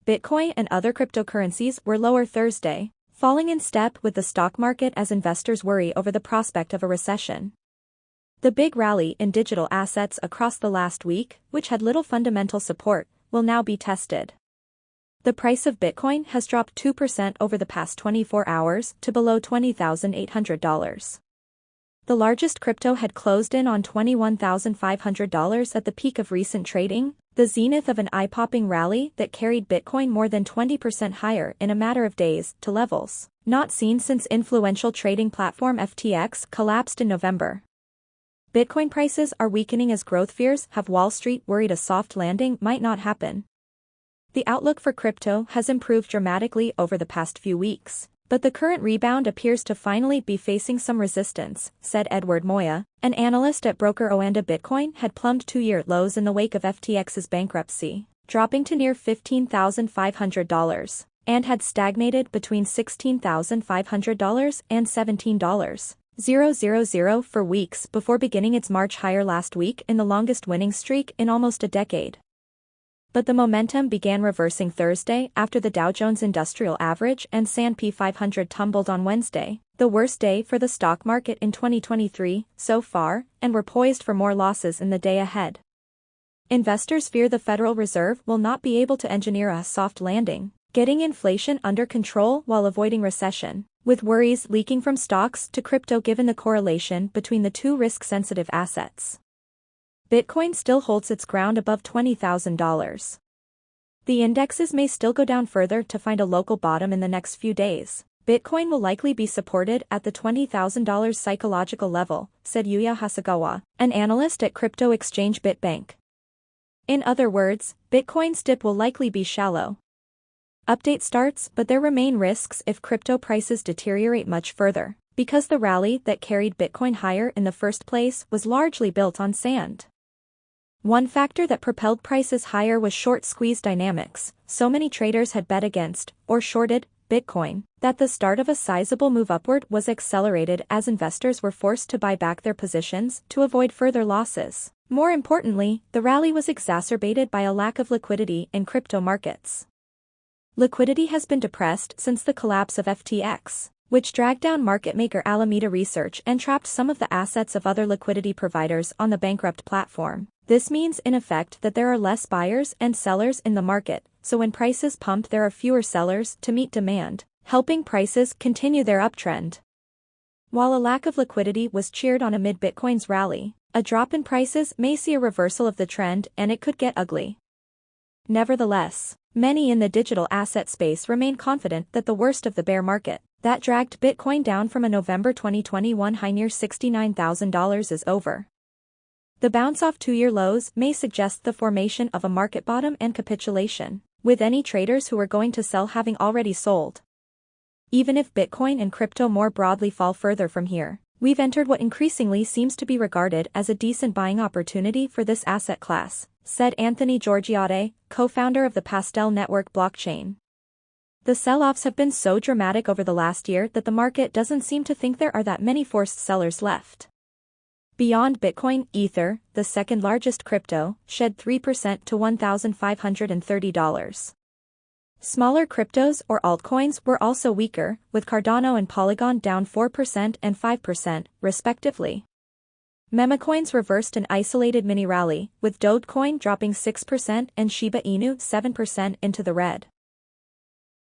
Bitcoin and other cryptocurrencies were lower Thursday, falling in step with the stock market as investors worry over the prospect of a recession. The big rally in digital assets across the last week, which had little fundamental support, will now be tested. The price of Bitcoin has dropped 2% over the past 24 hours to below $20,800. The largest crypto had closed in on $21,500 at the peak of recent trading, the zenith of an eye-popping rally that carried Bitcoin more than 20% higher in a matter of days to levels not seen since influential trading platform FTX collapsed in November. Bitcoin prices are weakening as growth fears have Wall Street worried a soft landing might not happen. The outlook for crypto has improved dramatically over the past few weeks, but the current rebound appears to finally be facing some resistance, said Edward Moya, an analyst at broker Oanda. Bitcoin had plumbed two-year lows in the wake of FTX's bankruptcy, dropping to near $15,500, and had stagnated between $16,500 and $17,000 for weeks before beginning its march higher last week in the longest winning streak in almost a decade. But the momentum began reversing Thursday after the Dow Jones Industrial Average and S&P 500 tumbled on Wednesday, the worst day for the stock market in 2023 so far, and were poised for more losses in the day ahead. Investors fear the Federal Reserve will not be able to engineer a soft landing, getting inflation under control while avoiding recession, with worries leaking from stocks to crypto given the correlation between the two risk-sensitive assets. Bitcoin still holds its ground above $20,000. The indexes may still go down further to find a local bottom in the next few days. Bitcoin will likely be supported at the $20,000 psychological level, said Yuya Hasegawa, an analyst at crypto exchange BitBank. In other words, Bitcoin's dip will likely be shallow. Update starts, but there remain risks if crypto prices deteriorate much further, because the rally that carried Bitcoin higher in the first place was largely built on sand. One factor that propelled prices higher was short squeeze dynamics. So many traders had bet against, or shorted, Bitcoin, that the start of a sizable move upward was accelerated as investors were forced to buy back their positions to avoid further losses. More importantly, the rally was exacerbated by a lack of liquidity in crypto markets. Liquidity has been depressed since the collapse of FTX, which dragged down market maker Alameda Research and trapped some of the assets of other liquidity providers on the bankrupt platform. This means in effect that there are less buyers and sellers in the market, so when prices pump there are fewer sellers to meet demand, helping prices continue their uptrend. While a lack of liquidity was cheered on amid Bitcoin's rally, a drop in prices may see a reversal of the trend and it could get ugly. Nevertheless, many in the digital asset space remain confident that the worst of the bear market, that dragged Bitcoin down from a November 2021 high near $69,000 is over. The bounce off two-year lows may suggest the formation of a market bottom and capitulation, with any traders who are going to sell having already sold. Even if Bitcoin and crypto more broadly fall further from here, we've entered what increasingly seems to be regarded as a decent buying opportunity for this asset class, said Anthony Giorgiotti, co-founder of the Pastel Network blockchain. The sell-offs have been so dramatic over the last year that the market doesn't seem to think there are that many forced sellers left. Beyond Bitcoin, Ether, the second largest crypto, shed 3% to $1,530. Smaller cryptos or altcoins were also weaker, with Cardano and Polygon down 4% and 5%, respectively. Memecoins reversed an isolated mini rally, with Dogecoin dropping 6% and Shiba Inu 7% into the red.